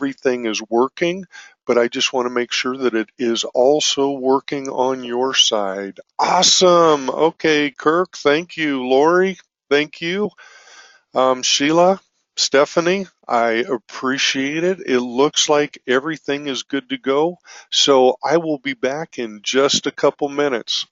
everything is working, but I just want to make sure that it is also working on your side. Awesome. Okay, Kirk, thank you. Lori, thank you. Sheila, Stephanie, I appreciate it. It looks like everything is good to go. So I will be back in just a couple minutes.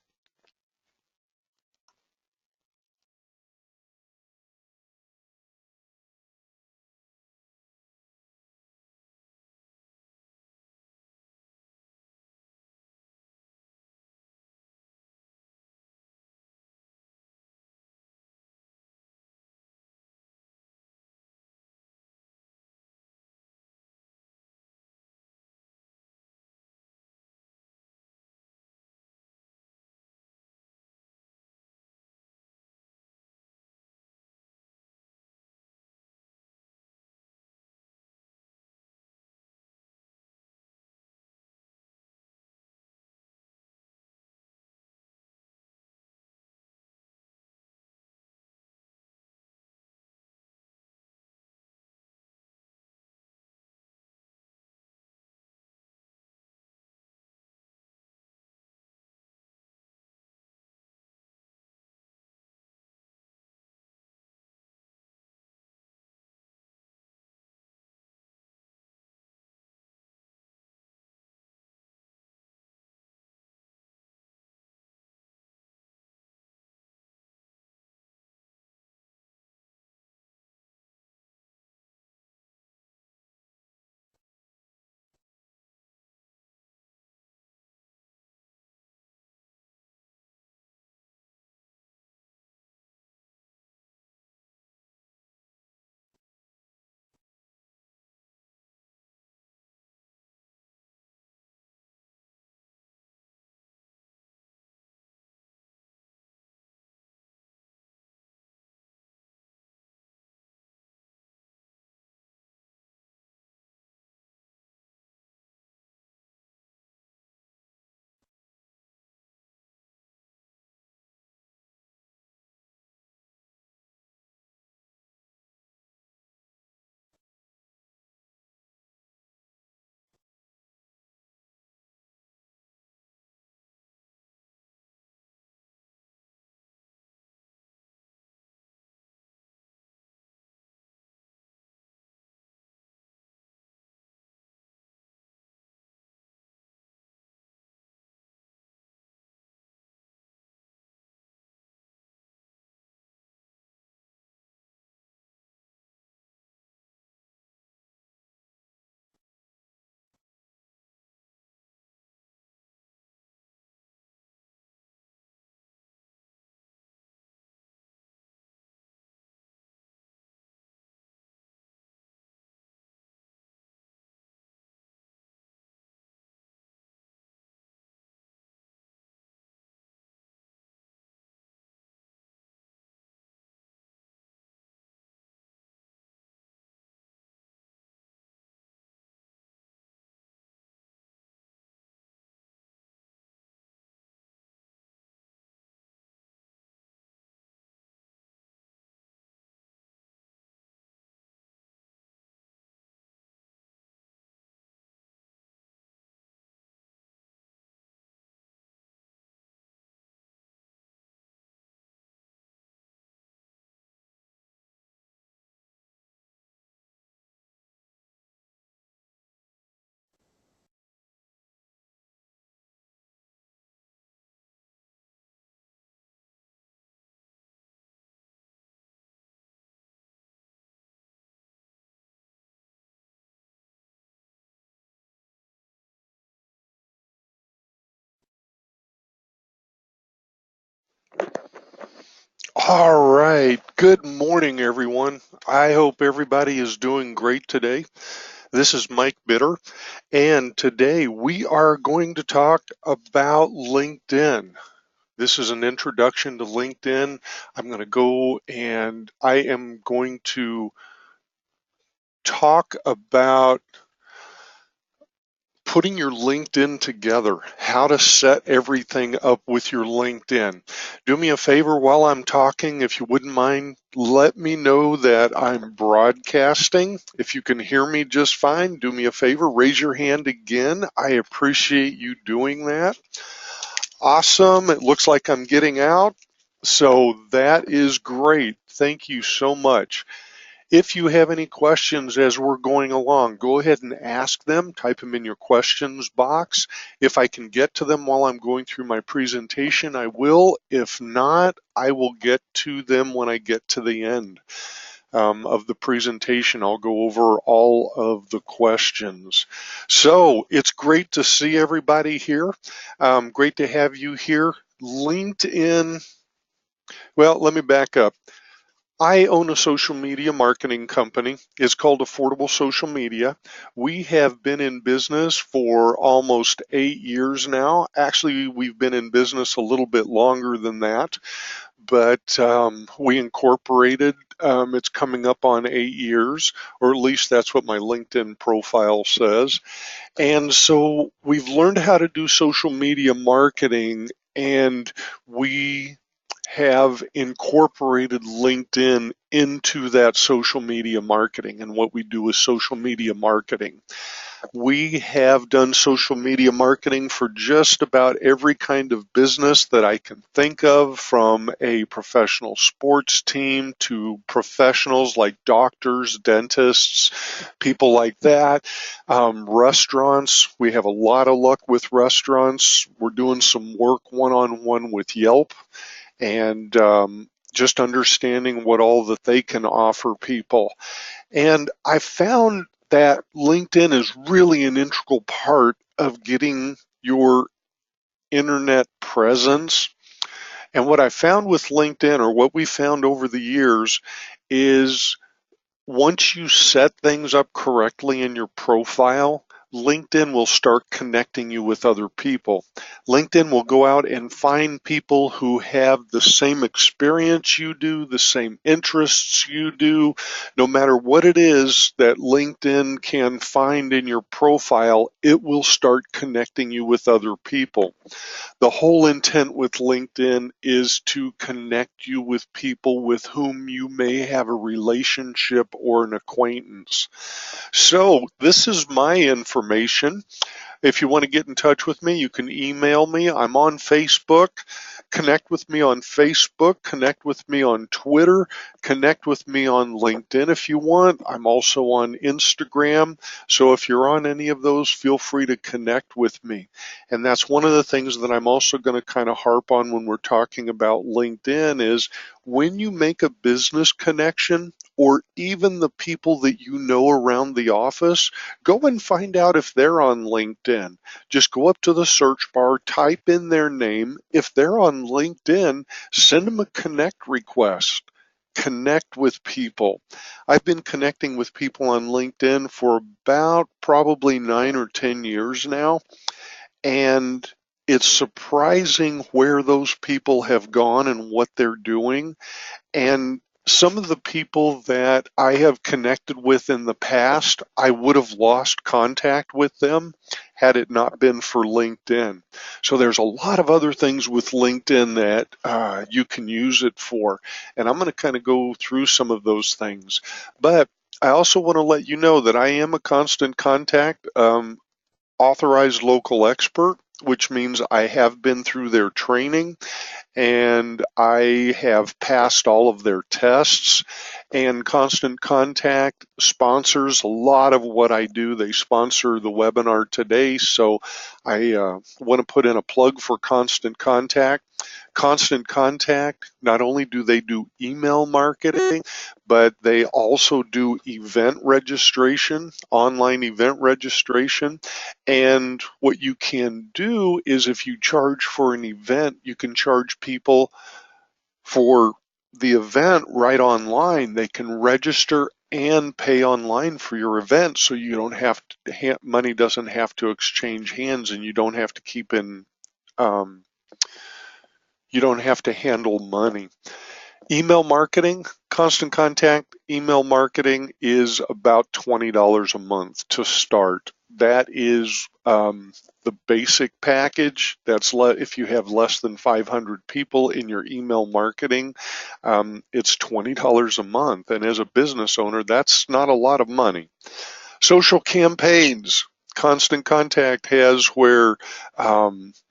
All right. Good morning, everyone. I hope everybody is doing great today. This is Mike Bitter, and today we are going to talk about LinkedIn. This is an introduction to LinkedIn. I'm going to go and I am going to talk about putting your LinkedIn together, how to set everything up with your LinkedIn. Do me a favor while I'm talking, if you wouldn't mind, let me know that I'm broadcasting. If you can hear me just fine, do me a favor, raise your hand again. I appreciate you doing that. Awesome. It looks like I'm getting out. So that is great. Thank you so much. If you have any questions as we're going along, go ahead and ask them. Type them in your questions box. If I can get to them while I'm going through my presentation, I will. If not, I will get to them when I get to the end of the presentation. I'll go over all of the questions. So it's great to see everybody here. Great to have you here. LinkedIn, well, let me back up. I own a social media marketing company. It's called Affordable Social Media. We have been in business for almost 8 years now. Actually, we've been in business a little bit longer than that, but we incorporated. It's coming up on 8 years, or at least that's what my LinkedIn profile says. And so we've learned how to do social media marketing, and we have incorporated LinkedIn into that social media marketing. And what we do is social media marketing. We have done social media marketing for just about every kind of business that I can think of, from a professional sports team to professionals like doctors, dentists, people like that. Restaurants, we have a lot of luck with restaurants. We're doing some work one-on-one with Yelp, and just understanding what all that they can offer people. And I found that LinkedIn is really an integral part of getting your internet presence. And what I found with LinkedIn, or what we found over the years, is once you set things up correctly in your profile, LinkedIn will start connecting you with other people. LinkedIn will go out and find people who have the same experience you do, the same interests you do. No matter what it is that LinkedIn can find in your profile, it will start connecting you with other people. The whole intent with LinkedIn is to connect you with people with whom you may have a relationship or an acquaintance. So this is my information. If you want to get in touch with me, you can email me. I'm on Facebook. Connect with me on Facebook. Connect with me on Twitter. Connect with me on LinkedIn if you want. I'm also on Instagram. So if you're on any of those, feel free to connect with me. And that's one of the things that I'm also going to kind of harp on when we're talking about LinkedIn is when you make a business connection, or even the people that you know around the office, go and find out if they're on LinkedIn. Just go up to the search bar, type in their name. If they're on LinkedIn, send them a connect request. Connect with people. I've been connecting with people on LinkedIn for about probably 9 or 10 years now, and it's surprising where those people have gone and what they're doing. And some of the people that I have connected with in the past, I would have lost contact with them had it not been for LinkedIn. So there's a lot of other things with LinkedIn that you can use it for. And I'm going to kind of go through some of those things. But I also want to let you know that I am a constant contact authorized local expert, which means I have been through their training and I have passed all of their tests. And Constant Contact sponsors a lot of what I do. They sponsor the webinar today, so I want to put in a plug for Constant Contact. Constant Contact, not only do they do email marketing, but they also do event registration, online event registration. And what you can do is, if you charge for an event, you can charge people for the event right online. They can register and pay online for your event, so you don't have to, money doesn't have to exchange hands, and you don't have to keep in you don't have to handle money. Email marketing, Constant Contact email marketing is about $20 a month to start. that is the basic package. That's if you have less than 500 people in your email marketing, it's $20 a month. And as a business owner, that's not a lot of money. Social campaigns. Constant Contact has where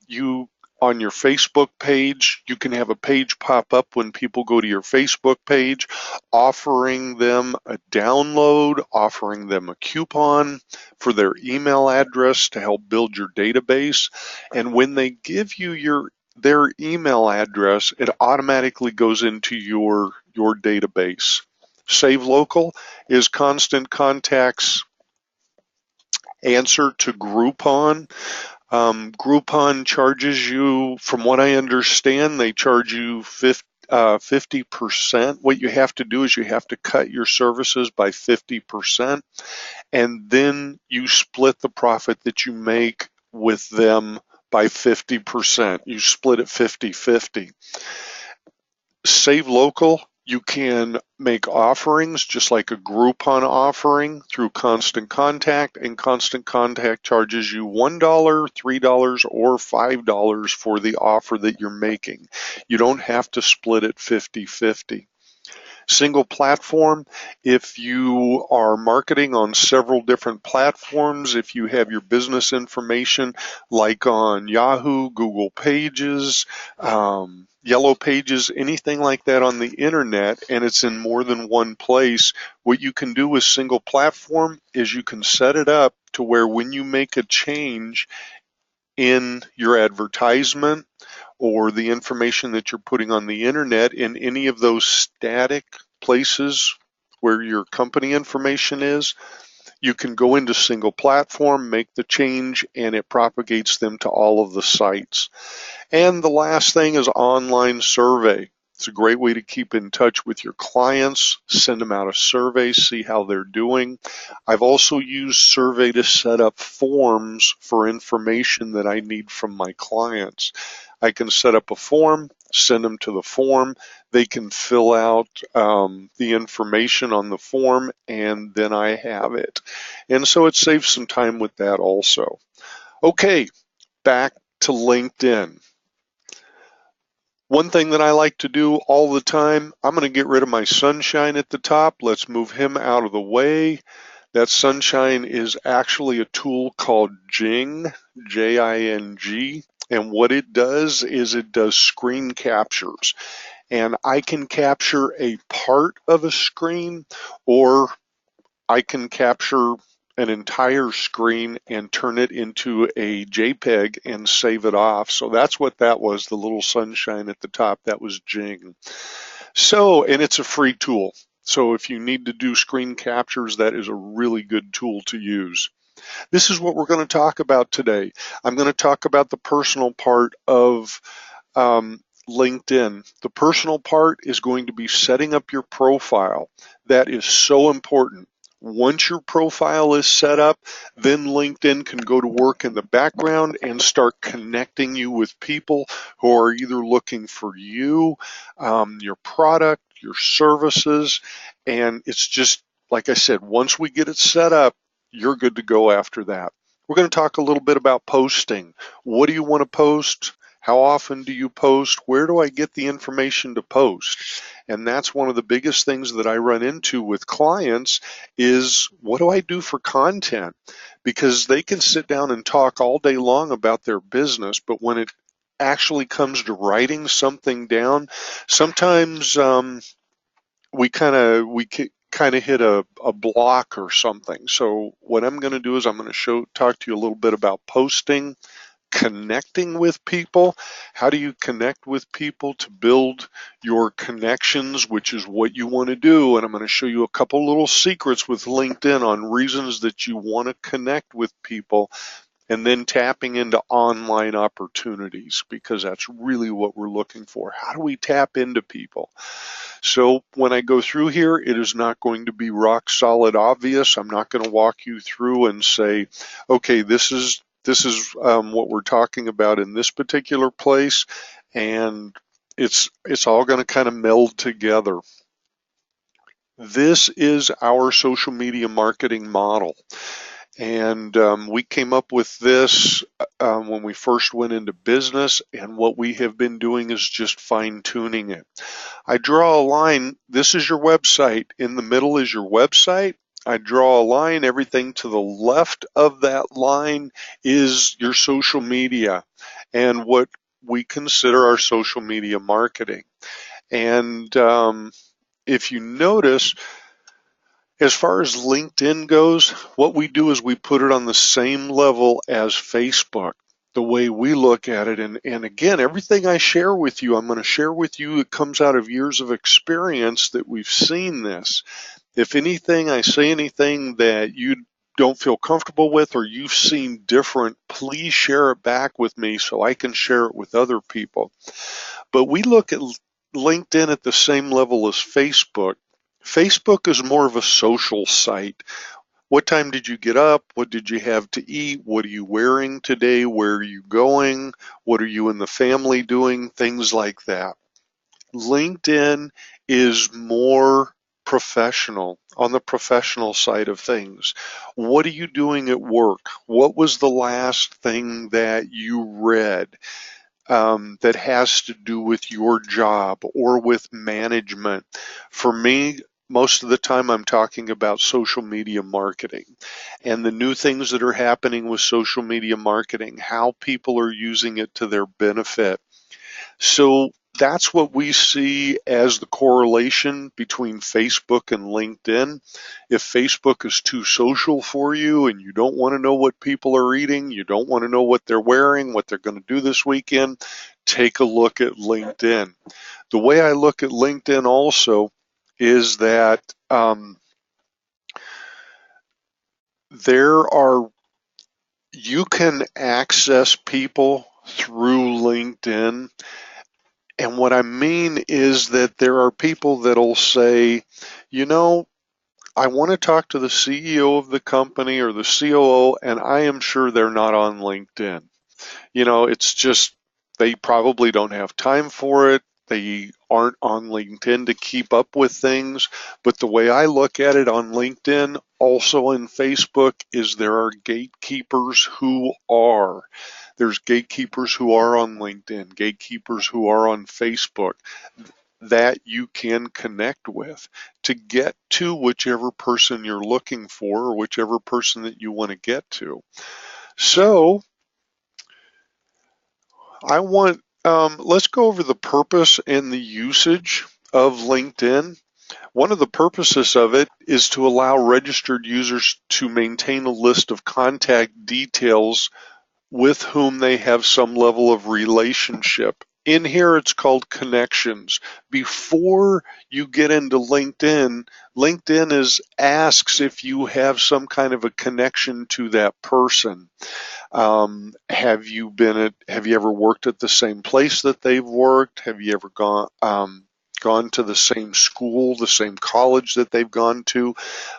you on your Facebook page, you can have a page pop up when people go to your Facebook page, offering them a download, offering them a coupon for their email address to help build your database. And when they give you their email address, it automatically goes into your database. Save Local is Constant Contact's answer to Groupon. Groupon charges you, from what I understand, they charge you 50%. What you have to do is you have to cut your services by 50%, and then you split the profit that you make with them by 50%. You split it 50-50. Save Local, you can make offerings just like a Groupon offering through Constant Contact, and Constant Contact charges you $1, $3, or $5 for the offer that you're making. You don't have to split it 50-50. Single platform, if you are marketing on several different platforms, if you have your business information like on Yahoo, Google Pages, Yellow Pages, anything like that on the internet, and it's in more than one place, what you can do with single platform is you can set it up to where when you make a change in your advertisement or the information that you're putting on the internet in any of those static places where your company information is, you can go into single platform, make the change, and it propagates them to all of the sites. And the last thing is online survey. It's a great way to keep in touch with your clients, send them out a survey, see how they're doing. I've also used survey to set up forms for information that I need from my clients. I can set up a form, send them to the form. They can fill out the information on the form, and then I have it. And so it saves some time with that also. Okay, back to LinkedIn. One thing that I like to do all the time, I'm going to get rid of my sunshine at the top. Let's move him out of the way. That sunshine is actually a tool called Jing, Jing. And what it does is it does screen captures. And I can capture a part of a screen, or I can capture an entire screen and turn it into a JPEG and save it off. So that's what that was, the little sunshine at the top. That was Jing. So, and it's a free tool. So if you need to do screen captures, that is a really good tool to use. This is what we're going to talk about today. I'm going to talk about the personal part of LinkedIn. The personal part is going to be setting up your profile. That is so important. Once your profile is set up, then LinkedIn can go to work in the background and start connecting you with people who are either looking for you, your product, your services, and it's just, like I said, once we get it set up, you're good to go after that. We're going to talk a little bit about posting. What do you want to post? How often do you post? Where do I get the information to post? And that's one of the biggest things that I run into with clients is, what do I do for content? Because they can sit down and talk all day long about their business, but when it actually comes to writing something down, sometimes we kind of hit a block or something. So what I'm going to do is I'm going to talk to you a little bit about posting, connecting with people. How do you connect with people to build your connections, which is what you want to do? And I'm going to show you a couple little secrets with LinkedIn on reasons that you want to connect with people, and then tapping into online opportunities, because that's really what we're looking for. How do we tap into people? So when I go through here, it is not going to be rock solid obvious. I'm not going to walk you through and say, okay, this is what we're talking about in this particular place, and it's all going to kind of meld together. This is our social media marketing model. And we came up with this when we first went into business, and what we have been doing is just fine tuning it. I draw a line. This is your website. In the middle is your website. I draw a line. Everything to the left of that line is your social media and what we consider our social media marketing. And if you notice, as far as LinkedIn goes, what we do is we put it on the same level as Facebook, the way we look at it. And again, everything I share with you, I'm going to share with you, it comes out of years of experience that we've seen this. If anything, I say anything that you don't feel comfortable with or you've seen different, please share it back with me so I can share it with other people. But we look at LinkedIn at the same level as Facebook. Facebook is more of a social site. What time did you get up? What did you have to eat? What are you wearing today? Where are you going? What are you and the family doing? Things like that. LinkedIn is more professional, on the professional side of things. What are you doing at work? What was the last thing that you read that has to do with your job or with management? For me, most of the time I'm talking about social media marketing and the new things that are happening with social media marketing, how people are using it to their benefit. So that's what we see as the correlation between Facebook and LinkedIn. If Facebook is too social for you and you don't want to know what people are eating, you don't want to know what they're wearing, what they're going to do this weekend, take a look at LinkedIn. The way I look at LinkedIn also is that there are, you can access people through LinkedIn. And what I mean is that there are people that'll say, you know, I want to talk to the CEO of the company or the COO, and I am sure they're not on LinkedIn. It's just they probably don't have time for it. They aren't on LinkedIn to keep up with things. But the way I look at it on LinkedIn, also in Facebook, is there are gatekeepers who are. There's gatekeepers who are on LinkedIn, gatekeepers who are on Facebook that you can connect with to get to whichever person you're looking for or whichever person that you want to get to. So let's go over the purpose and the usage of LinkedIn. One of the purposes of it is to allow registered users to maintain a list of contact details with whom they have some level of relationship. In here, it's called connections. Before you get into LinkedIn, LinkedIn asks if you have some kind of a connection to that person. Have you ever worked at the same place that they've worked? Have you ever gone to the same school, the same college that they've gone to?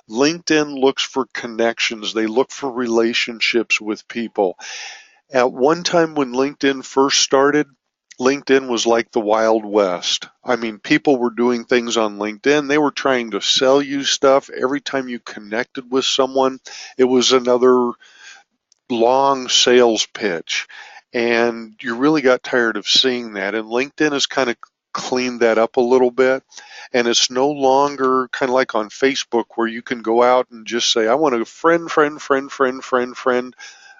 LinkedIn looks for connections. They look for relationships with people. At one time when LinkedIn first started, LinkedIn was like the Wild West. I mean, people were doing things on LinkedIn. They were trying to sell you stuff. Every time you connected with someone, it was another long sales pitch. And you really got tired of seeing that. And LinkedIn has kind of cleaned that up a little bit. And it's no longer kind of like on Facebook where you can go out and just say, I want to friend.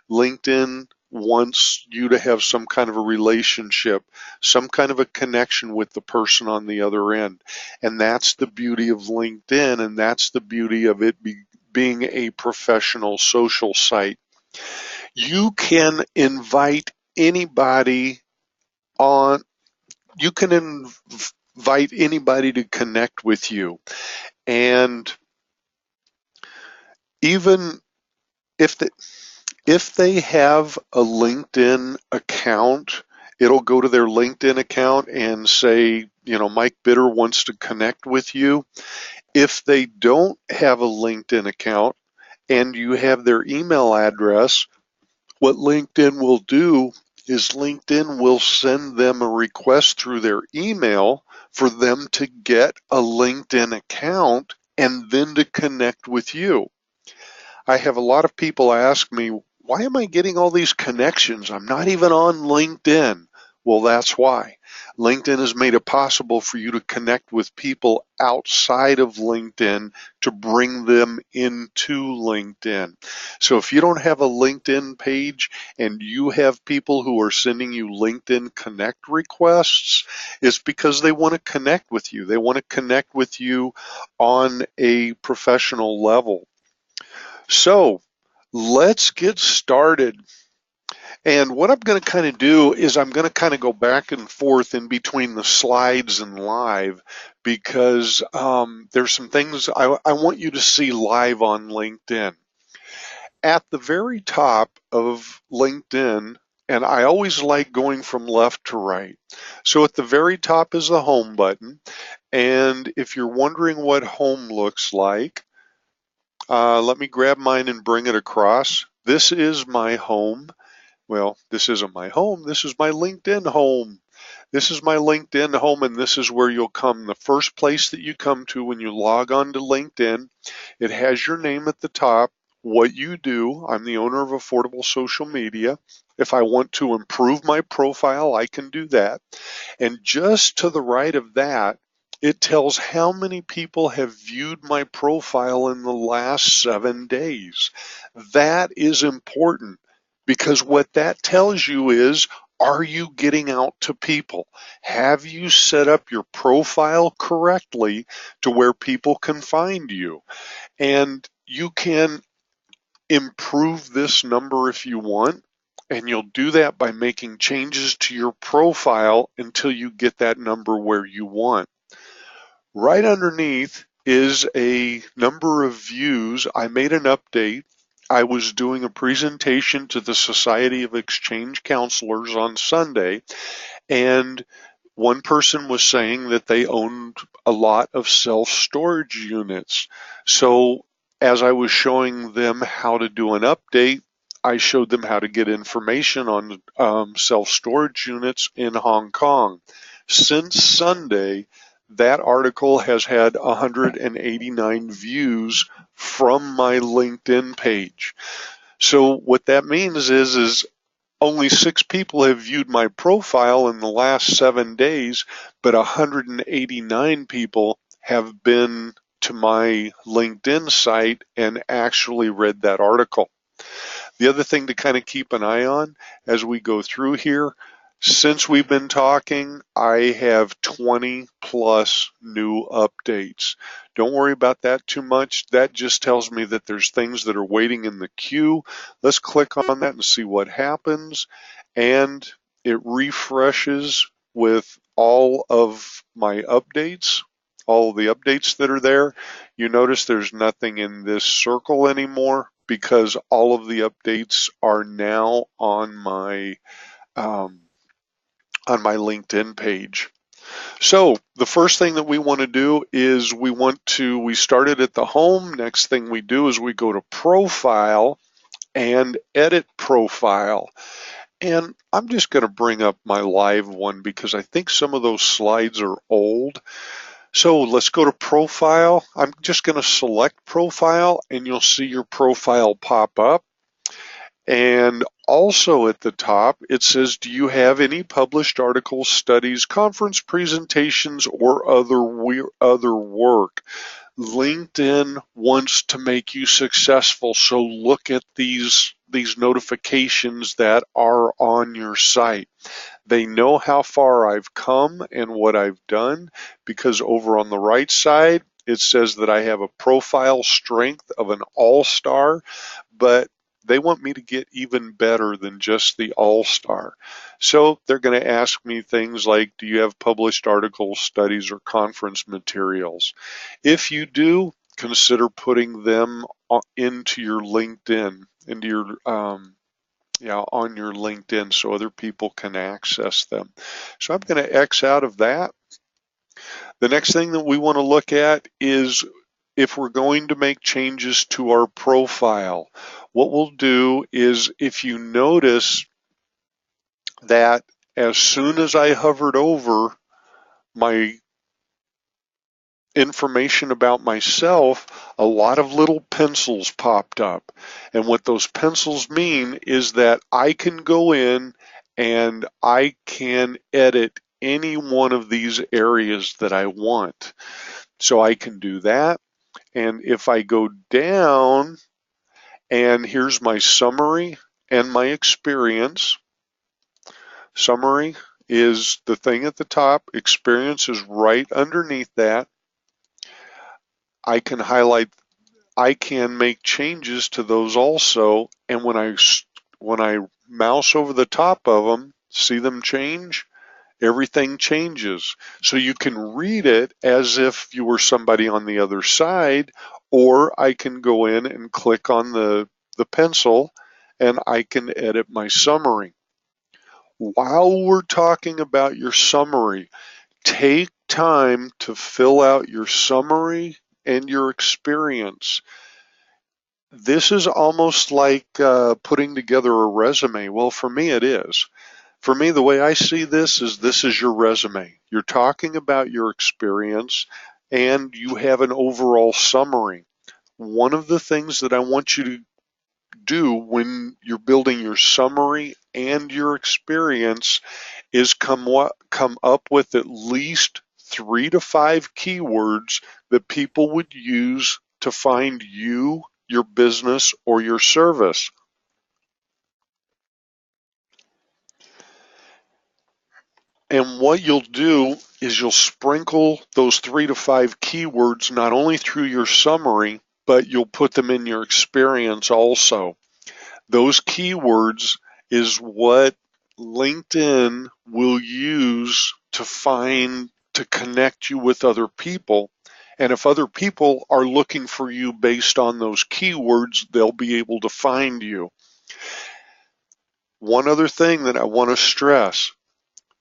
LinkedIn wants you to have some kind of a relationship, some kind of a connection with the person on the other end. And that's the beauty of LinkedIn, and that's the beauty of it being a professional social site. You can invite anybody on, you can invite anybody to connect with you. And even if they have a LinkedIn account, it'll go to their LinkedIn account and say, Mike Bitter wants to connect with you. If they don't have a LinkedIn account and you have their email address, what LinkedIn will do is LinkedIn will send them a request through their email for them to get a LinkedIn account and then to connect with you. I have a lot of people ask me, why am I getting all these connections? I'm not even on LinkedIn. Well, that's why. LinkedIn has made it possible for you to connect with people outside of LinkedIn to bring them into LinkedIn. So if you don't have a LinkedIn page and you have people who are sending you LinkedIn Connect requests, it's because they want to connect with you. They want to connect with you on a professional level. So let's get started. And what I'm going to kind of do is I'm going to kind of go back and forth in between the slides and live because there's some things I want you to see live on LinkedIn. At the very top of LinkedIn, and I always like going from left to right. So at the very top is the home button. And if you're wondering what home looks like, let me grab mine and bring it across. This is my home. Well, this isn't my home. This is my LinkedIn home. This is my LinkedIn home, and this is where you'll come. The first place that you come to when you log on to LinkedIn, it has your name at the top, what you do. I'm the owner of Affordable Social Media. If I want to improve my profile, I can do that. And just to the right of that, it tells how many people have viewed my profile in the last 7 days. That is important because what that tells you is, are you getting out to people? Have you set up your profile correctly to where people can find you? And you can improve this number if you want. And you'll do that by making changes to your profile until you get that number where you want. Right underneath is a number of views. I made an update. I was doing a presentation to the Society of Exchange Counselors on Sunday, and one person was saying that they owned a lot of self-storage units. So as I was showing them how to do an update, I showed them how to get information on self-storage units in Hong Kong. Since Sunday, that article has had 189 views from my LinkedIn page. So what that means is only 6 people have viewed my profile in the last 7 days, but 189 people have been to my LinkedIn site and actually read that article. The other thing to kind of keep an eye on as we go through here, since we've been talking, I have 20 plus new updates. Don't worry about that too much. That just tells me that there's things that are waiting in the queue. Let's click on that and see what happens. And it refreshes with all of my updates, all of the updates that are there. You notice there's nothing in this circle anymore because all of the updates are now um, on my LinkedIn page. So the first thing that we want to do is we started at the home. Next thing we do is we go to profile and edit profile. And I'm just going to bring up my live one because I think some of those slides are old. So let's go to profile. I'm just going to select profile and you'll see your profile pop up. And also at the top, it says, do you have any published articles, studies, conference presentations, or other work? LinkedIn wants to make you successful, so look at these notifications that are on your site. They know how far I've come and what I've done because over on the right side, it says that I have a profile strength of an all-star, but they want me to get even better than just the all-star. So they're going to ask me things like, do you have published articles, studies, or conference materials? If you do, consider putting them into your LinkedIn, into your on your LinkedIn so other people can access them. So I'm going to X out of that. The next thing that we want to look at is if we're going to make changes to our profile. What we'll do is, if you notice that as soon as I hovered over my information about myself, a lot of little pencils popped up. And what those pencils mean is that I can go in and I can edit any one of these areas that I want. So I can do that. And if I go down, and here's my summary and my experience. Summary is the thing at the top. Experience is right underneath that. I can highlight, I can make changes to those also. And when I mouse over the top of them, see them change? Everything changes. So you can read it as if you were somebody on the other side, or I can go in and click on the pencil and I can edit my summary. While we're talking about your summary, take time to fill out your summary and your experience. This is almost like putting together a resume. Well, for me, it is. For me, the way I see this is your resume. You're talking about your experience and you have an overall summary. One of the things that I want you to do when you're building your summary and your experience is come up with at least 3 to 5 keywords that people would use to find you, your business, or your service. And what you'll do is you'll sprinkle those 3 to 5 keywords not only through your summary, but you'll put them in your experience also. Those keywords is what LinkedIn will use to connect you with other people. And if other people are looking for you based on those keywords, they'll be able to find you. One other thing that I want to stress,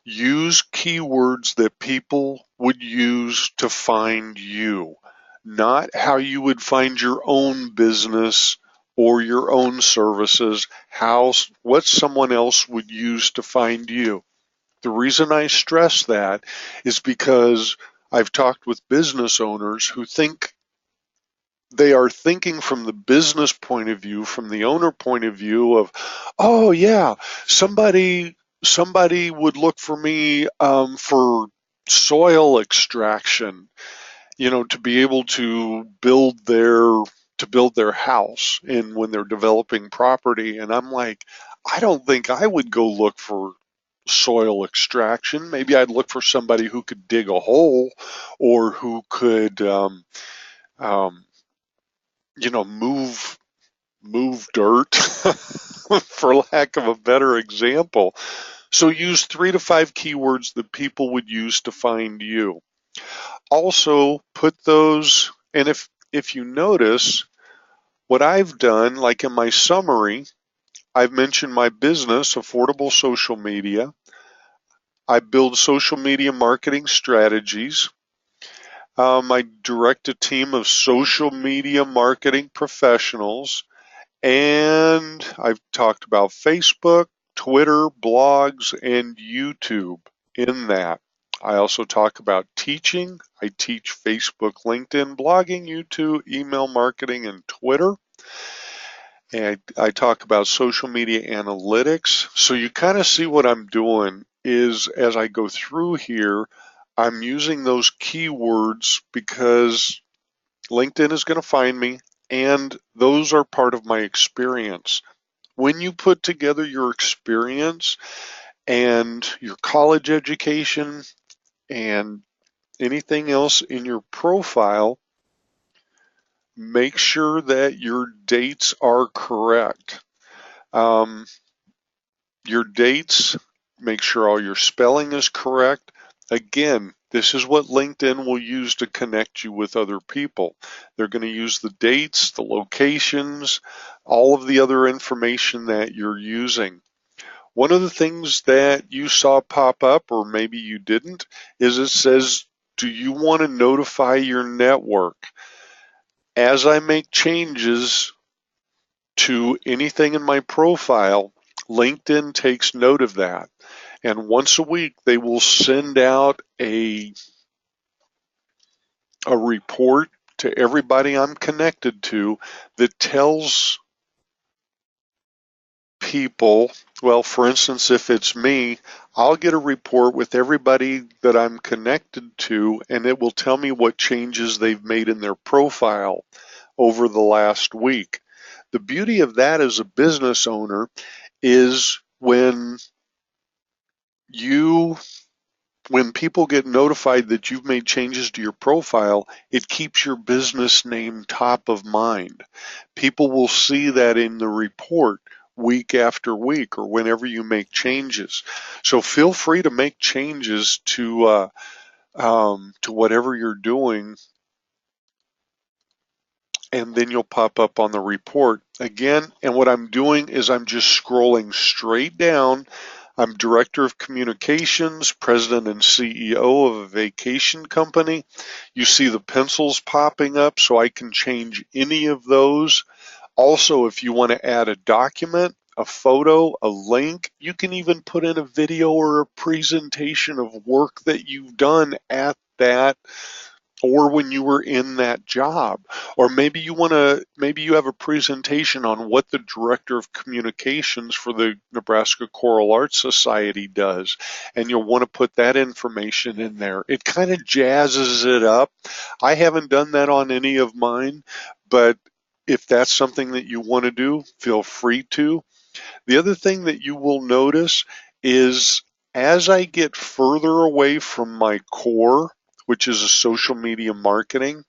use keywords that people would use to find you, not how you would find your own business or your own services, what someone else would use to find you. The reason I stress that is because I've talked with business owners who think they are thinking from the business point of view, from the owner point of view of, oh yeah, somebody would look for me for soil extraction, to be able to build their house and when they're developing property. And I'm like, I don't think I would go look for soil extraction. Maybe I'd look for somebody who could dig a hole or who could um, move dirt, for lack of a better example. So use 3 to 5 keywords that people would use to find you. Also put those, and if you notice, what I've done, like in my summary, I've mentioned my business, Affordable Social Media. I build social media marketing strategies. I direct a team of social media marketing professionals. And I've talked about Facebook, Twitter, blogs, and YouTube in that. I also talk about teaching. I teach Facebook, LinkedIn, blogging, YouTube, email marketing, and Twitter. And I talk about social media analytics. So you kind of see what I'm doing is as I go through here, I'm using those keywords because LinkedIn is going to find me, and those are part of my experience. When you put together your experience and your college education and anything else in your profile, make sure that your dates are correct. Your dates, make sure all your spelling is correct. Again, this is what LinkedIn will use to connect you with other people. They're going to use the dates, the locations, all of the other information that you're using. One of the things that you saw pop up, or maybe you didn't, is it says, do you want to notify your network? As I make changes to anything in my profile, LinkedIn takes note of that. And once a week, they will send out a report to everybody I'm connected to that tells people, well, for instance, if it's me, I'll get a report with everybody that I'm connected to, and it will tell me what changes they've made in their profile over the last week. The beauty of that as a business owner is you when people get notified that you've made changes to your profile, it keeps your business name top of mind. People will see that in the report week after week or whenever you make changes. So feel free to make changes to whatever you're doing, and then you'll pop up on the report again. And what I'm doing is I'm just scrolling straight down. I'm director of communications, president and CEO of a vacation company. You see the pencils popping up, so I can change any of those. Also, if you want to add a document, a photo, a link, you can even put in a video or a presentation of work that you've done at that or when you were in that job. Or maybe you have a presentation on what the director of communications for the Nebraska Choral Arts Society does, and you'll want to put that information in there. It kind of jazzes it up. I haven't done that on any of mine, but if that's something that you want to do, feel free to. The other thing that you will notice is as I get further away from my core, which is a social media marketing,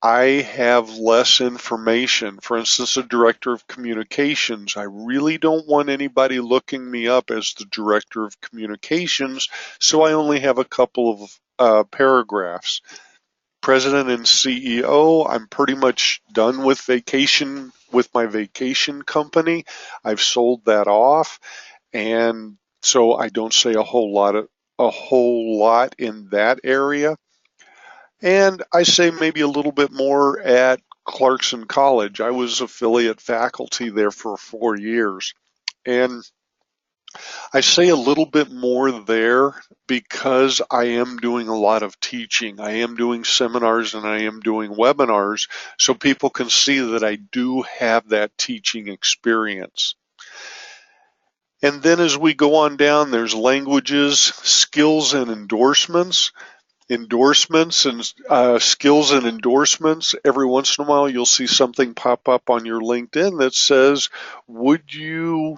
I have less information. For instance, a director of communications, I really don't want anybody looking me up as the director of communications, so I only have a couple of paragraphs. President and CEO, I'm pretty much done with my vacation company. I've sold that off, and so I don't say a whole lot in that area. And I say maybe a little bit more at Clarkson College. I was affiliate faculty there for 4 years. And I say a little bit more there because I am doing a lot of teaching. I am doing seminars and I am doing webinars so people can see that I do have that teaching experience. And then as we go on down, there's languages, skills, and endorsements. Endorsements and skills and endorsements. Every once in a while, you'll see something pop up on your LinkedIn that says, would you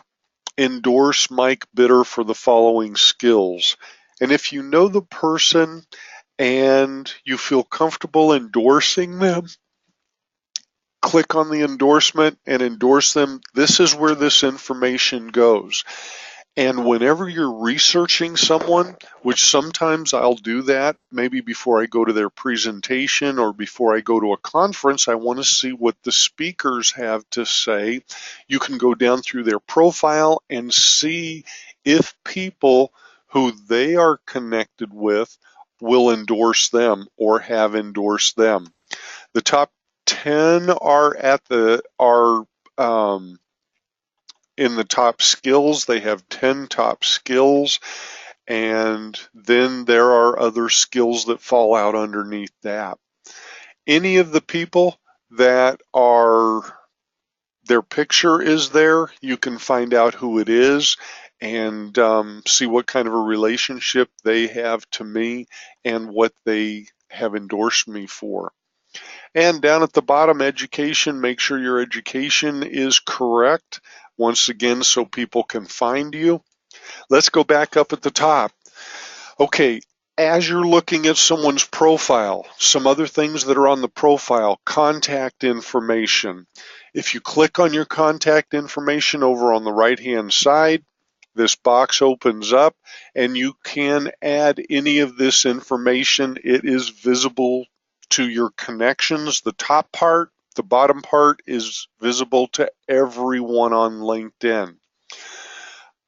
endorse Mike Bitter for the following skills? And if you know the person and you feel comfortable endorsing them, click on the endorsement and endorse them. This is where this information goes. And whenever you're researching someone, which sometimes I'll do that, maybe before I go to their presentation or before I go to a conference, I want to see what the speakers have to say. You can go down through their profile and see if people who they are connected with will endorse them or have endorsed them. The top 10 are in the top skills. They have 10 top skills, and then there are other skills that fall out underneath that. Any of the people that are their picture is there, you can find out who it is and see what kind of a relationship they have to me and what they have endorsed me for. And down at the bottom, education, make sure your education is correct. Once again, so people can find you. Let's go back up at the top. Okay, as you're looking at someone's profile, some other things that are on the profile, contact information. If you click on your contact information over on the right-hand side, this box opens up and you can add any of this information. It is visible to your connections. The top part, the bottom part is visible to everyone on LinkedIn.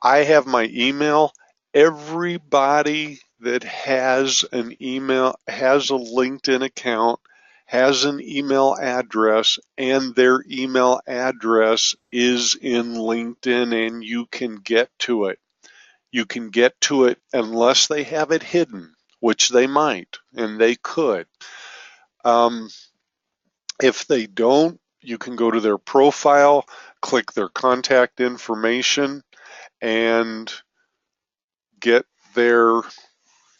I have my email. Everybody that has an email, has a LinkedIn account, has an email address, and their email address is in LinkedIn, and you can get to it. You can get to it unless they have it hidden, which they might, and they could. Um, if they don't, you can go to their profile, click their contact information, and get their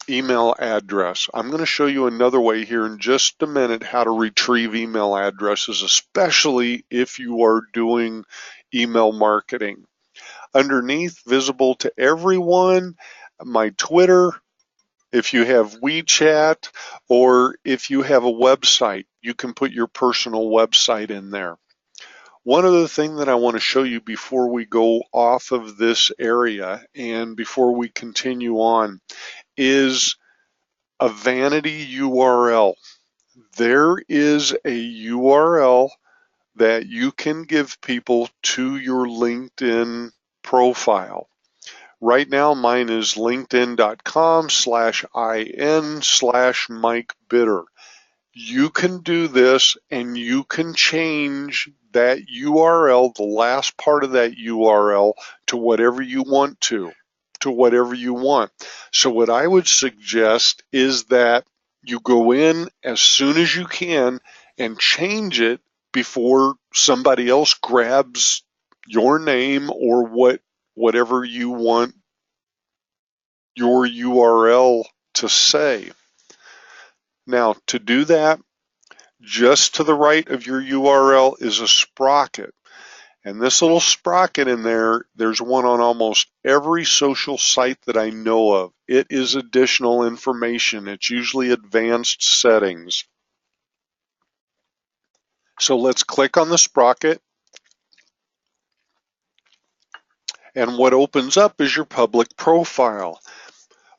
email address. I'm going to show you another way here in just a minute how to retrieve email addresses, especially if you are doing email marketing. Underneath, visible to everyone, my Twitter, if you have WeChat, or if you have a website, you can put your personal website in there. One other thing that I want to show you before we go off of this area and before we continue on is a vanity URL. There is a URL that you can give people to your LinkedIn profile. Right now, mine is linkedin.com/in/Mike Bitter. You can do this and you can change that URL, the last part of that URL, to whatever you want to whatever you want. So what I would suggest is that you go in as soon as you can and change it before somebody else grabs your name or whatever you want your URL to say. Now, to do that, just to the right of your URL is a sprocket. And this little sprocket in there, there's one on almost every social site that I know of. It is additional information. It's usually advanced settings. So let's click on the sprocket. And what opens up is your public profile.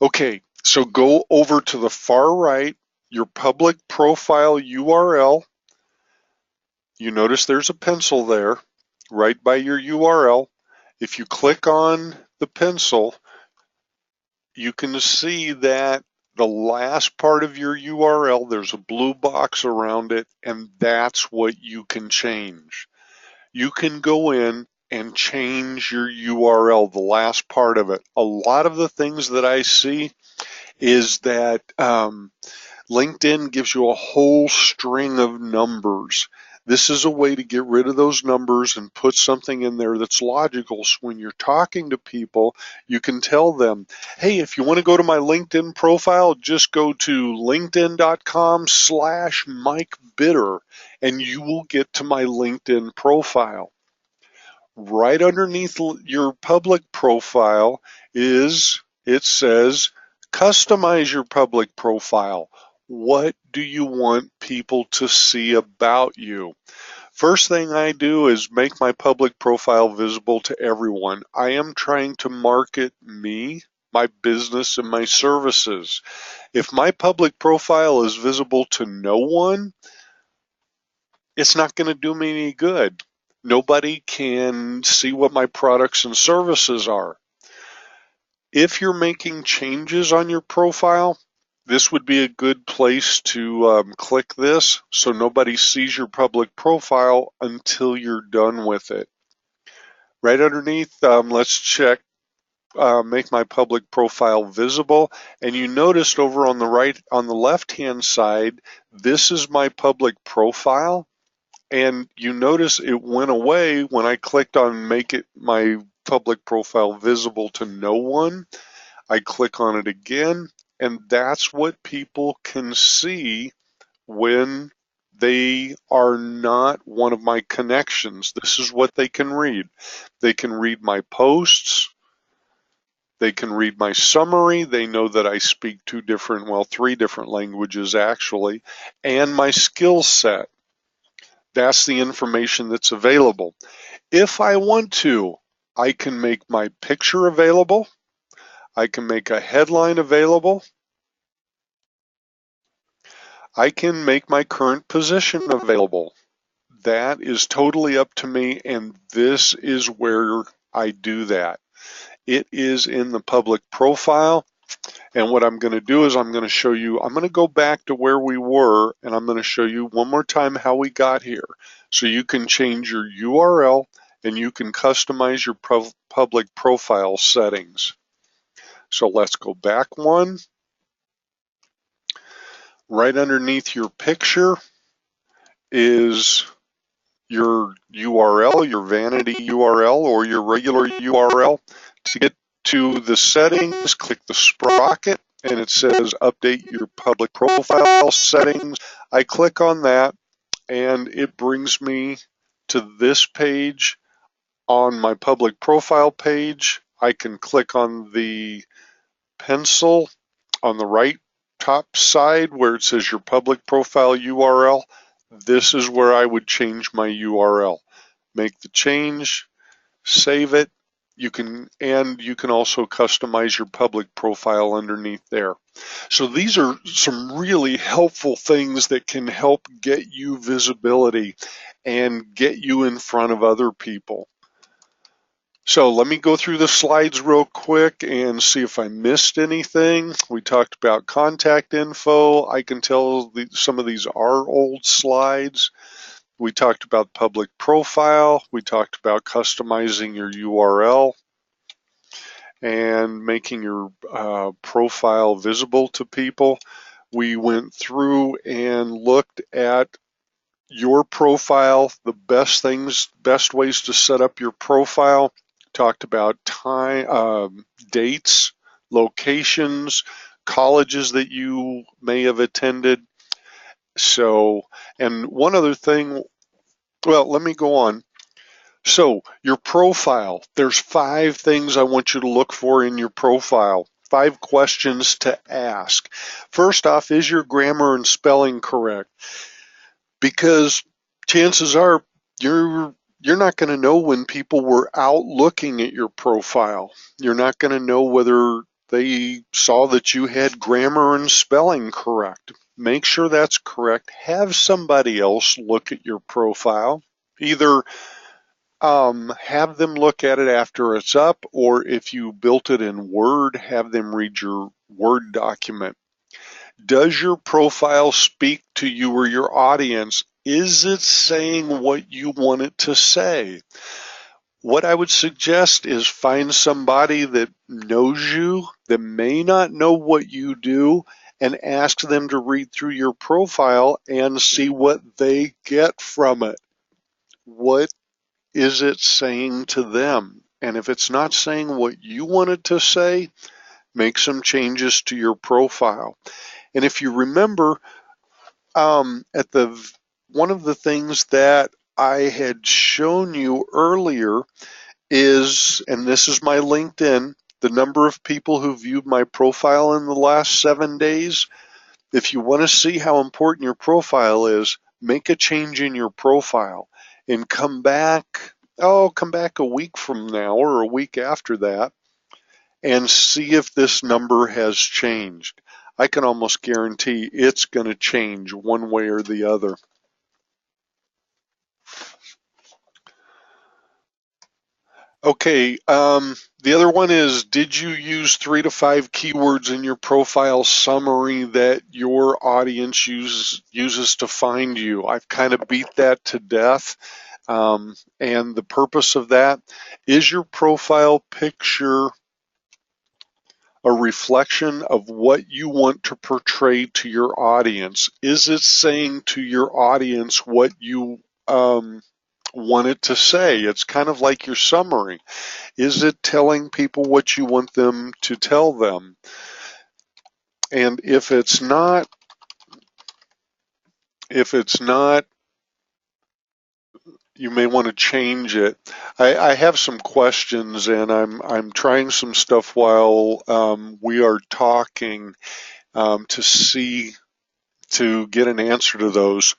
Okay, so go over to the far right, your public profile URL. You notice there's a pencil there right by your URL. If you click on the pencil, you can see that the last part of your URL, there's a blue box around it, and that's what you can change. You can go in and change your URL, the last part of it. A lot of the things that I see is that LinkedIn gives you a whole string of numbers. This is a way to get rid of those numbers and put something in there that's logical. So when you're talking to people, you can tell them, hey, if you want to go to my LinkedIn profile, just go to linkedin.com/Mike Bitter and you will get to my LinkedIn profile. Right underneath your public profile it says customize your public profile. What do you want people to see about you? First thing I do is make my public profile visible to everyone. I am trying to market me, my business, and my services. If my public profile is visible to no one, it's not going to do me any good. Nobody can see what my products and services are. If you're making changes on your profile, this would be a good place to click this so nobody sees your public profile until you're done with it. Right underneath, let's check make my public profile visible, and you noticed over on the left hand side, this is my public profile, and you notice it went away when I clicked on make it my public profile visible to no one. I click on it again, and that's what people can see when they are not one of my connections. This is what they can read. They can read my posts. They can read my summary. They know that I speak three different languages actually, and my skill set. That's the information that's available. If I want to, I can make my picture available. I can make a headline available. I can make my current position available. That is totally up to me, and this is where I do that. It is in the public profile, and what I'm going to do is I'm going to show you, I'm going to go back to where we were, and I'm going to show you one more time how we got here. So you can change your URL, and you can customize your public profile settings. So let's go back one. Right underneath your picture is your URL, your vanity URL or your regular URL. To get to the settings, click the sprocket and it says update your public profile settings. I click on that and it brings me to this page. On my public profile page, I can click on the pencil on the right top side where it says your public profile URL. This is where I would change my URL. Make the change, save it. You can also customize your public profile underneath there. So these are some really helpful things that can help get you visibility and get you in front of other people. So let me go through the slides real quick and see if I missed anything. We talked about contact info. I can tell some of these are old slides. We talked about public profile. We talked about customizing your URL and making your profile visible to people. We went through and looked at your profile, the best ways to set up your profile. Talked about time, dates, locations, colleges that you may have attended. So, and one other thing, well, let me go on. So, your profile, there's 5 things I want you to look for in your profile. 5 questions to ask. First off, is your grammar and spelling correct? Because chances are you're not going to know when people were out looking at your profile. You're not going to know whether they saw that you had grammar and spelling correct. Make sure that's correct. Have somebody else look at your profile. Either have them look at it after it's up, or if you built it in Word, have them read your Word document. Does your profile speak to you or your audience? Is it saying what you want it to say? What I would suggest is find somebody that knows you, that may not know what you do, and ask them to read through your profile and see what they get from it. What is it saying to them? And if it's not saying what you want it to say, make some changes to your profile. And if you remember, one of the things that I had shown you earlier is, and this is my LinkedIn, the number of people who viewed my profile in the last 7 days. If you want to see how important your profile is, make a change in your profile and come back a week from now or a week after that and see if this number has changed. I can almost guarantee it's going to change one way or the other. Okay, the other one is, did you use 3 to 5 keywords in your profile summary that your audience uses to find you? I've kind of beat that to death. And the purpose of that is your profile picture a reflection of what you want to portray to your audience? Is it saying to your audience what you want it to say? It's kind of like your summary. Is it telling people what you want them to tell them? And if it's not, you may want to change it. I have some questions, and I'm trying some stuff while we are talking to get an answer to those.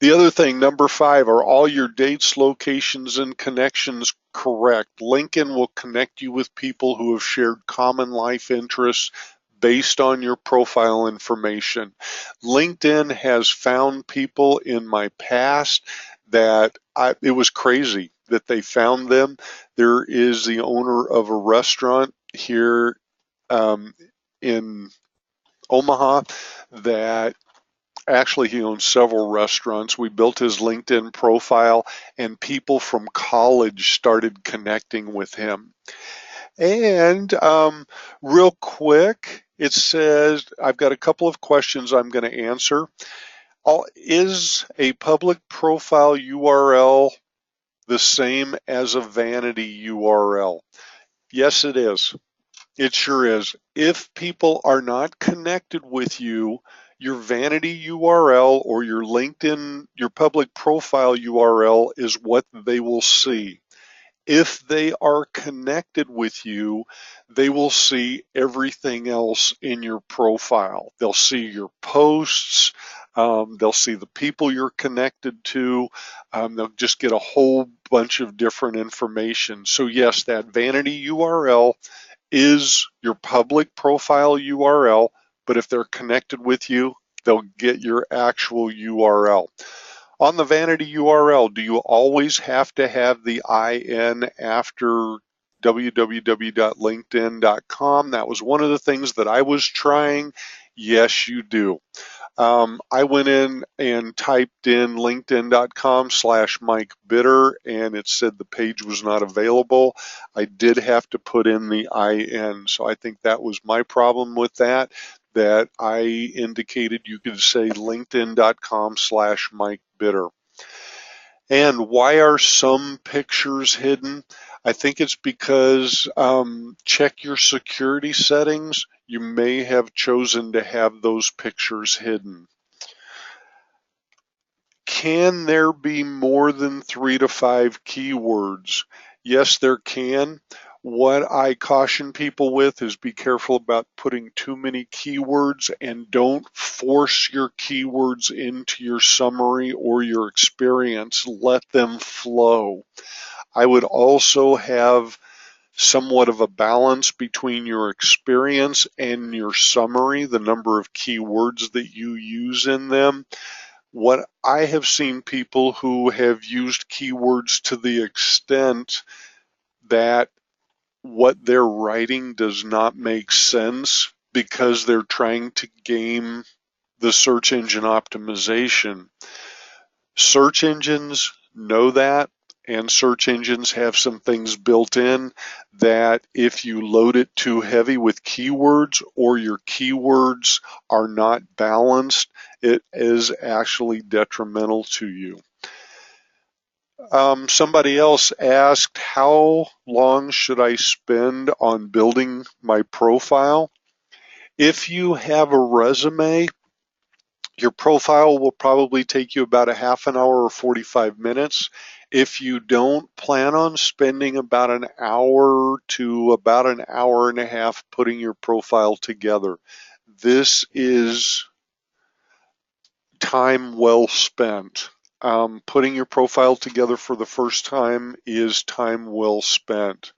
The other thing, number 5, are all your dates, locations, and connections correct? LinkedIn will connect you with people who have shared common life interests based on your profile information. LinkedIn has found people in my past that it was crazy that they found them. There is the owner of a restaurant here in Omaha that actually he owns several restaurants. We built his LinkedIn profile and people from college started connecting with him. And real quick, It says, I've got a couple of questions I'm going to answer. Is a public profile URL the same as a vanity URL? Yes, it is. It sure is. If people are not connected with you, your vanity URL or your LinkedIn, your public profile URL is what they will see. If they are connected with you, they will see everything else in your profile. They'll see your posts. They'll see the people you're connected to. They'll just get a whole bunch of different information. So yes, that vanity URL is your public profile URL, but if they're connected with you, they'll get your actual URL. On the vanity URL, do you always have to have the IN after www.linkedin.com? That was one of the things that I was trying. Yes, you do. I went in and typed in linkedin.com/Mike Bitter, and it said the page was not available. I did have to put in the IN, so I think that was my problem with that, that I indicated you could say linkedin.com/Mike Bitter. And why are some pictures hidden? I think it's because check your security settings. You may have chosen to have those pictures hidden. Can there be more than 3 to 5 keywords? Yes, there can. What I caution people with is be careful about putting too many keywords, and don't force your keywords into your summary or your experience. Let them flow. I would also have somewhat of a balance between your experience and your summary, the number of keywords that you use in them. What I have seen people who have used keywords to the extent that what they're writing does not make sense because they're trying to game the search engine optimization. Search engines know that, and search engines have some things built in that if you load it too heavy with keywords or your keywords are not balanced, it is actually detrimental to you. Somebody else asked, how long should I spend on building my profile? If you have a resume, your profile will probably take you about a half an hour or 45 minutes. If you don't, plan on spending about an hour to about an hour and a half putting your profile together. This is time well spent. Putting your profile together for the first time is time well spent.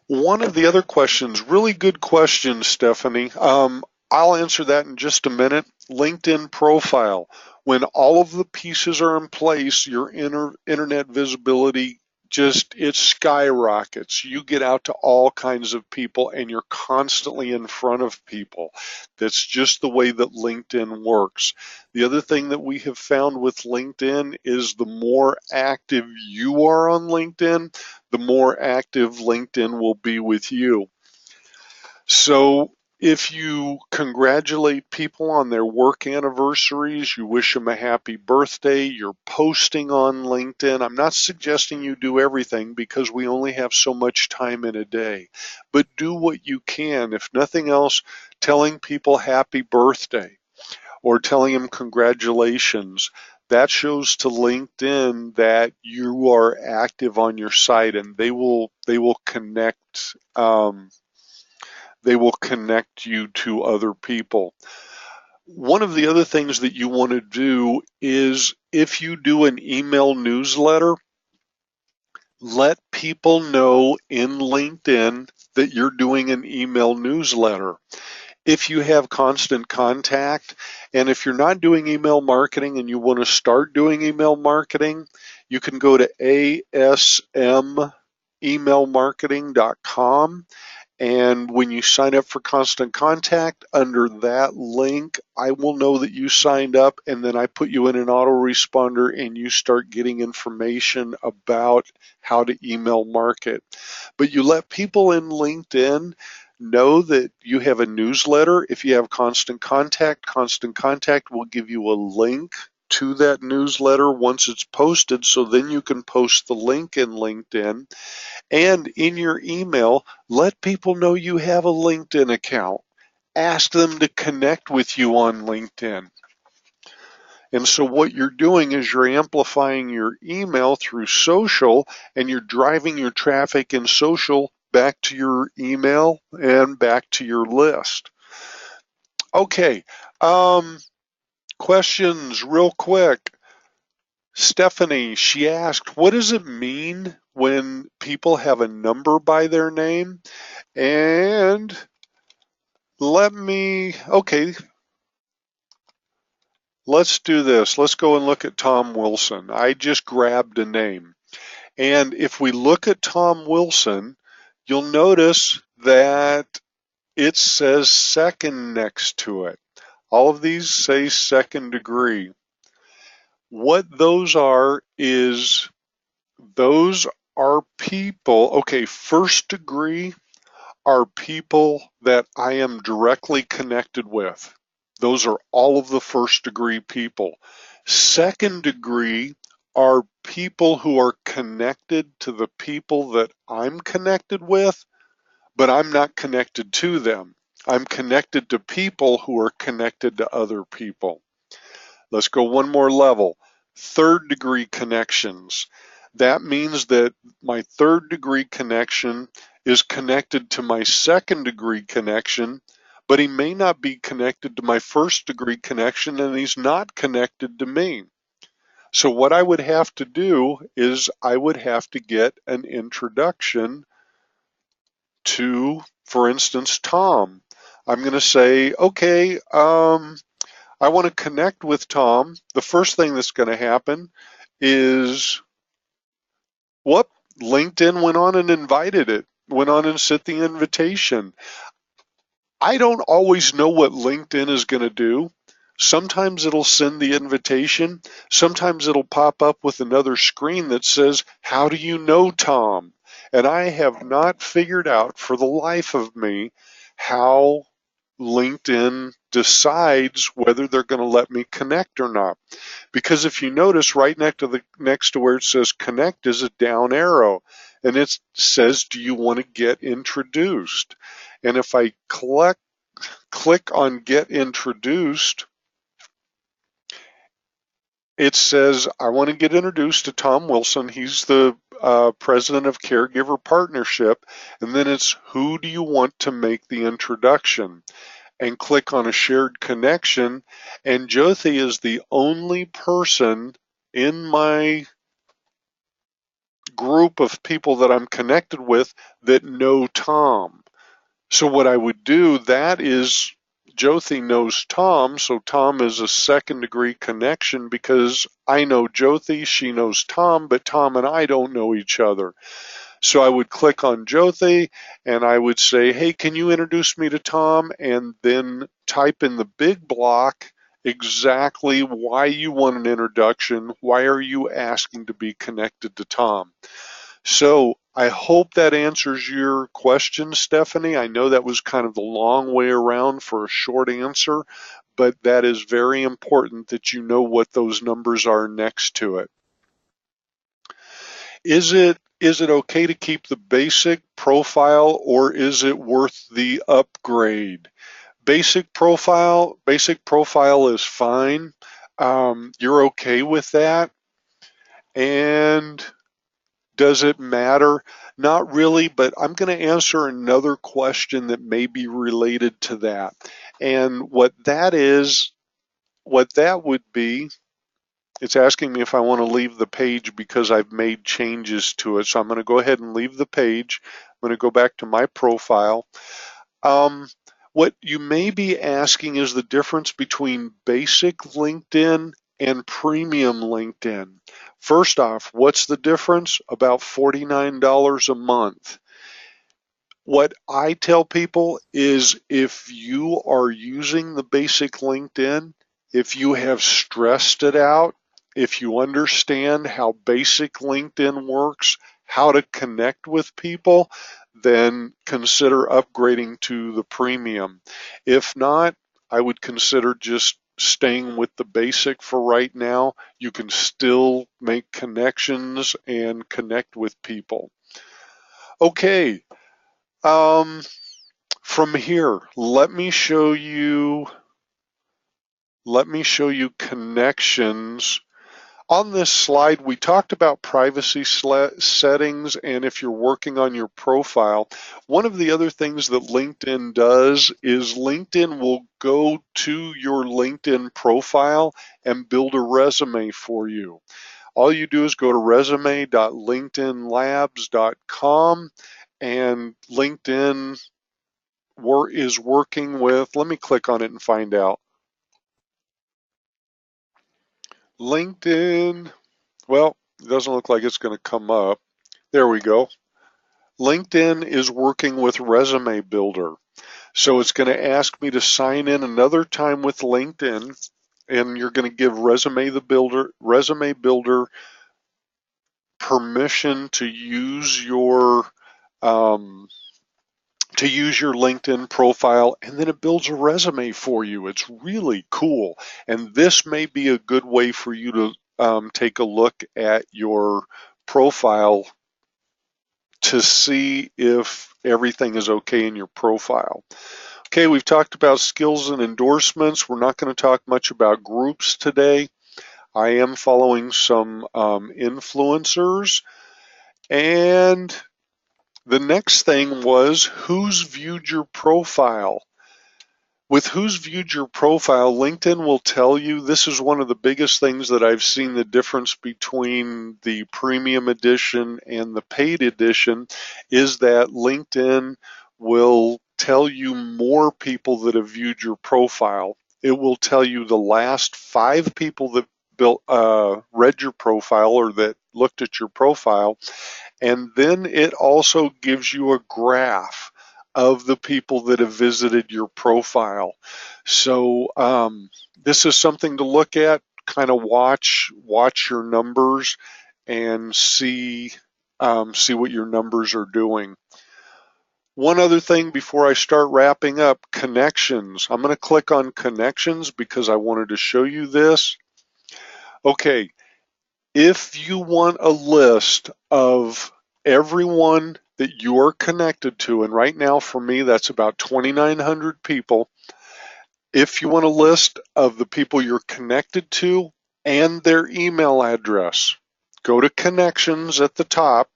One of the other questions, really good question, Stephanie. I'll answer that in just a minute. LinkedIn profile. When all of the pieces are in place, your internet visibility it skyrockets. You get out to all kinds of people and you're constantly in front of people. That's just the way that LinkedIn works. The other thing that we have found with LinkedIn is the more active you are on LinkedIn, the more active LinkedIn will be with you. So if you congratulate people on their work anniversaries, you wish them a happy birthday, you're posting on LinkedIn. I'm not suggesting you do everything because we only have so much time in a day, but do what you can. If nothing else, telling people happy birthday or telling them congratulations. That shows to LinkedIn that you are active on your site, and they will connect you to other people. One of the other things that you want to do is, if you do an email newsletter, let people know in LinkedIn that you're doing an email newsletter. If you have constant contact, and if you're not doing email marketing and you want to start doing email marketing, you can go to asmemailmarketing.com, And when you sign up for Constant Contact, under that link, I will know that you signed up, and then I put you in an autoresponder and you start getting information about how to email market. But you let people in LinkedIn know that you have a newsletter. If you have Constant Contact will give you a link to that newsletter once it's posted, so then you can post the link in LinkedIn. And in your email, let people know you have a LinkedIn account. Ask them to connect with you on LinkedIn. And so what you're doing is you're amplifying your email through social, and you're driving your traffic in social back to your email and back to your list. Okay, questions real quick. Stephanie, she asked, what does it mean when people have a number by their name? And okay, let's do this. Let's go and look at Tom Wilson. I just grabbed a name. And if we look at Tom Wilson, you'll notice that it says second next to it. All of these say second degree. What those are is those are people, okay, first degree are people that I am directly connected with. Those are all of the first degree people. Second degree are people who are connected to the people that I'm connected with, but I'm not connected to them. I'm connected to people who are connected to other people. Let's go one more level. Third degree connections. That means that my third degree connection is connected to my second degree connection, but he may not be connected to my first degree connection, and he's not connected to me. So what I would have to do is I would have to get an introduction to, for instance, Tom. I'm going to say, okay, I want to connect with Tom. The first thing that's going to happen is what? LinkedIn went on and invited it, went on and sent the invitation. I don't always know what LinkedIn is going to do. Sometimes it'll send the invitation. Sometimes it'll pop up with another screen that says, how do you know Tom? And I have not figured out for the life of me how LinkedIn decides whether they're going to let me connect or not. Because if you notice, right next to where it says connect is a down arrow, and it says, do you want to get introduced? And if I click on get introduced, it says I want to get introduced to Tom Wilson. He's the president of Caregiver Partnership. And then it's who do you want to make the introduction? And click on a shared connection. And Jyoti is the only person in my group of people that I'm connected with that know Tom. So what I would do, that is, Jyoti knows Tom, so Tom is a second degree connection because I know Jyoti, she knows Tom, but Tom and I don't know each other. So I would click on Jyoti and I would say, hey, can you introduce me to Tom? And then type in the big block exactly why you want an introduction. Why are you asking to be connected to Tom? So I hope that answers your question, Stephanie. I know that was kind of the long way around for a short answer, but that is very important that you know what those numbers are next to it. Is it okay to keep the basic profile, or is it worth the upgrade? Basic profile is fine. You're okay with that. And does it matter? Not really, but I'm going to answer another question that may be related to that. And what that would be, it's asking me if I want to leave the page because I've made changes to it. So I'm going to go ahead and leave the page. I'm going to go back to my profile. What you may be asking is the difference between basic LinkedIn and premium LinkedIn. First off, what's the difference? About $49 a month. What I tell people is if you are using the basic LinkedIn, if you have stressed it out, if you understand how basic LinkedIn works, how to connect with people, then consider upgrading to the premium. If not, I would consider just staying with the basic for right now. You can still make connections and connect with people. Okay, um, from here, let me show you connections. On this slide, we talked about privacy settings, and if you're working on your profile, one of the other things that LinkedIn does is LinkedIn will go to your LinkedIn profile and build a resume for you. All you do is go to resume.linkedinlabs.com, and LinkedIn is working with, let me click on it and find out. LinkedIn, well, it doesn't look like it's going to come up. There we go. LinkedIn is working with Resume Builder. So it's going to ask me to sign in another time with LinkedIn, and you're going to give Resume Builder permission um, to use your LinkedIn profile, and then it builds a resume for you. It's really cool. And this may be a good way for you to take a look at your profile to see if everything is okay in your profile. Okay, we've talked about skills and endorsements. We're not going to talk much about groups today. I am following some influencers. And the next thing was who's viewed your profile. With who's viewed your profile, LinkedIn will tell you, this is one of the biggest things that I've seen the difference between the premium edition and the paid edition, is that LinkedIn will tell you more people that have viewed your profile. It will tell you the last 5 people that read your profile or that looked at your profile, and then it also gives you a graph of the people that have visited your profile. So this is something to look at, kind of watch your numbers and see what your numbers are doing. One other thing before I start wrapping up, connections. I'm going to click on connections because I wanted to show you this. Okay, if you want a list of everyone that you're connected to, and right now for me that's about 2,900 people, if you want a list of the people you're connected to and their email address, go to connections at the top,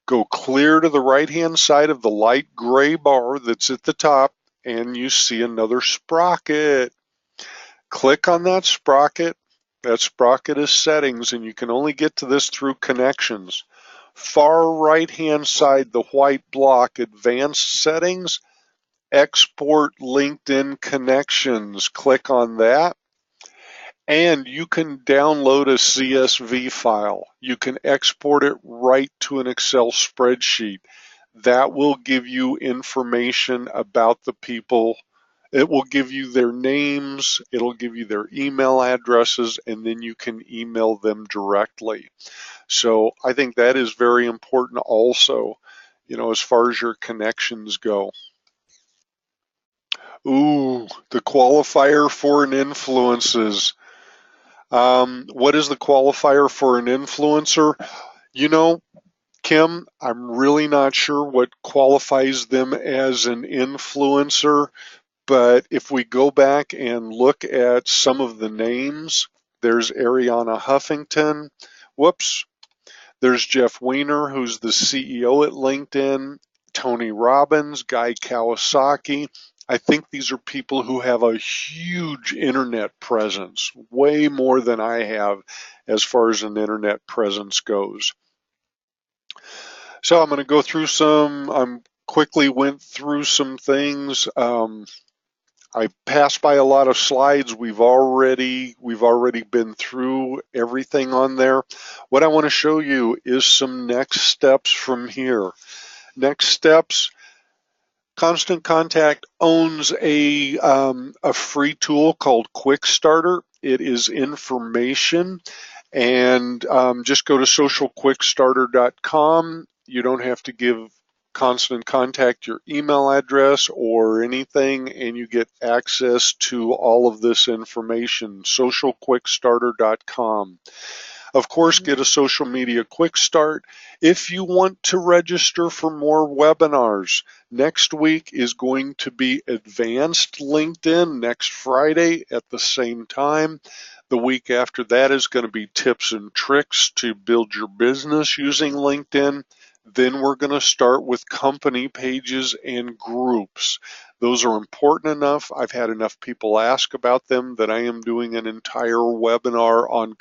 go clear to the right hand side of the light gray bar that's at the top, and you see another sprocket. Click on that sprocket. That sprocket is settings, and you can only get to this through connections. Far right hand side, the white block, advanced settings, export LinkedIn connections. Click on that, and you can download a CSV file. You can export it right to an Excel spreadsheet. That will give you information about the people. It will give you their names, it'll give you their email addresses, and then you can email them directly. So I think that is very important also, as far as your connections go. Ooh, the qualifier for an influences. What is the qualifier for an influencer? You know, Kim, I'm really not sure what qualifies them as an influencer. But if we go back and look at some of the names, there's Ariana Huffington. Whoops. There's Jeff Weiner, who's the CEO at LinkedIn, Tony Robbins, Guy Kawasaki. I think these are people who have a huge internet presence, way more than I have as far as an internet presence goes. So I'm going to go through quickly went through some things. I passed by a lot of slides. We've already been through everything on there. What I want to show you is some next steps from here. Next steps, Constant Contact owns a free tool called Quick Starter. It is information, and just go to socialquickstarter.com. You don't have to give Constant Contact your email address or anything, and you get access to all of this information. Socialquickstarter.com. Of course, get a social media quick start. If you want to register for more webinars, next week is going to be Advanced LinkedIn next Friday at the same time. The week after that is going to be Tips and Tricks to build your business using LinkedIn. Then we're going to start with company pages and groups. Those are important enough. I've had enough people ask about them that I am doing an entire webinar on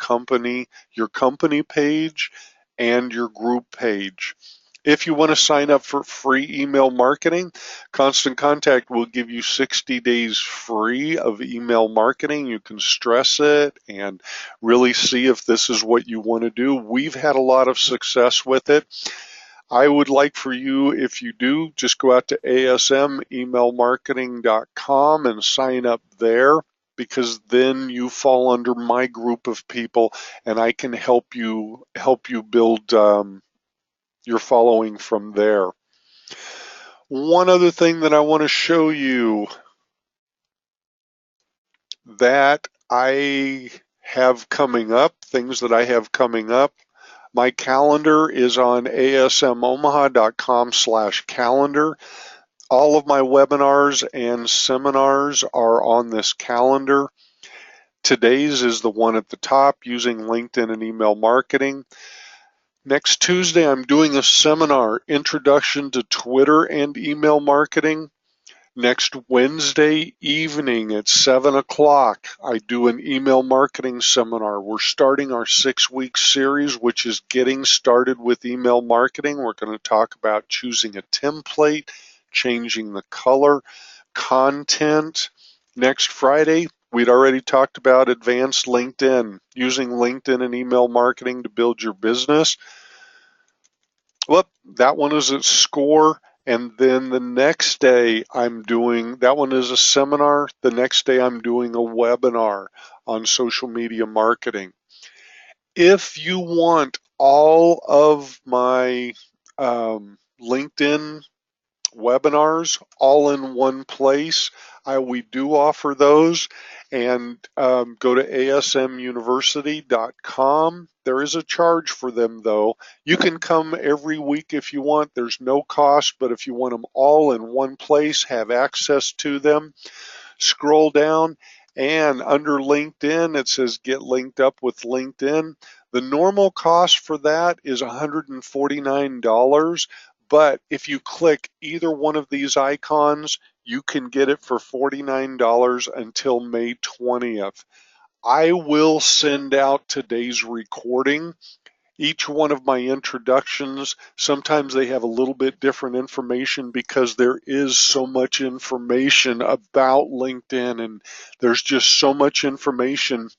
your company page and your group page. If you want to sign up for free email marketing, Constant Contact will give you 60 days free of email marketing. You can stress it and really see if this is what you want to do. We've had a lot of success with it. I would like for you, if you do, just go out to asmemailmarketing.com and sign up there, because then you fall under my group of people and I can help you build your following from there. One other thing that I want to show you that I have coming up, things that I have coming up. My calendar is on asmomaha.com/calendar. All of my webinars and seminars are on this calendar. Today's is the one at the top, using LinkedIn and email marketing. Next Tuesday, I'm doing a seminar, Introduction to Twitter and Email Marketing. Next Wednesday evening at 7 o'clock, I do an email marketing seminar. We're starting our 6-week series, which is getting started with email marketing. We're going to talk about choosing a template, changing the color, content. Next Friday, we'd already talked about advanced LinkedIn, using LinkedIn and email marketing to build your business. Well, that one is at SCORE. And then the next day that one is a seminar. The next day I'm doing a webinar on social media marketing. If you want all of my LinkedIn webinars all in one place, we do offer those, and go to asmuniversity.com. There is a charge for them, though. You can come every week if you want. There's no cost, but if you want them all in one place, have access to them, scroll down, and under LinkedIn, it says Get Linked Up with LinkedIn. The normal cost for that is $149. But if you click either one of these icons, you can get it for $49 until May 20th. I will send out today's recording. Each one of my introductions, sometimes they have a little bit different information because there is so much information about LinkedIn, and there's just so much information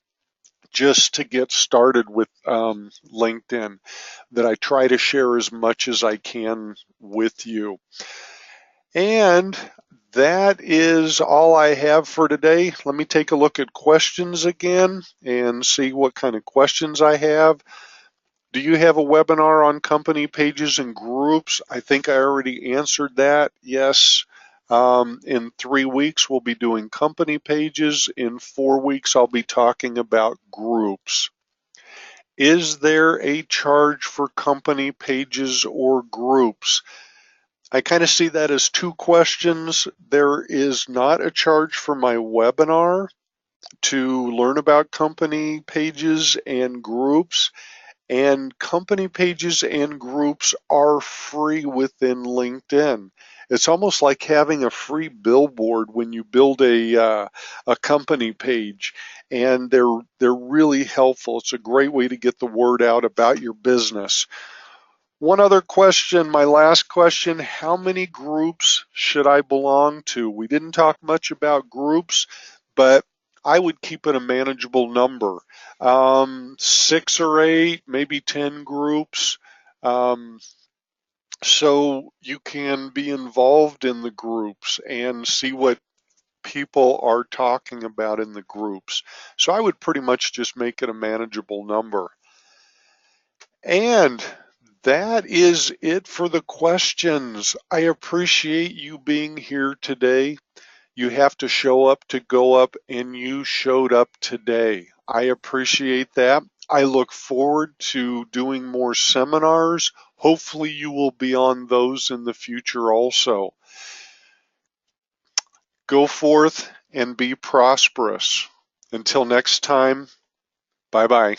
just to get started with LinkedIn, that I try to share as much as I can with you. And that is all I have for today. Let me take a look at questions again and see what kind of questions I have. Do you have a webinar on company pages and groups? I think I already answered that. Yes. In 3 weeks, we'll be doing company pages. In 4 weeks, I'll be talking about groups. Is there a charge for company pages or groups? I kind of see that as two questions. There is not a charge for my webinar to learn about company pages and groups. And company pages and groups are free within LinkedIn. It's almost like having a free billboard when you build a company page, and they're really helpful. It's a great way to get the word out about your business. One other question, my last question: how many groups should I belong to? We didn't talk much about groups, but I would keep it a manageable number. 6 or 8, maybe 10 groups. so you can be involved in the groups and see what people are talking about in the groups. So I would pretty much just make it a manageable number. And that is it for the questions. I appreciate you being here today. You have to show up to go up, and you showed up today. I appreciate that. I look forward to doing more seminars. Hopefully, you will be on those in the future also. Go forth and be prosperous. Until next time, bye bye.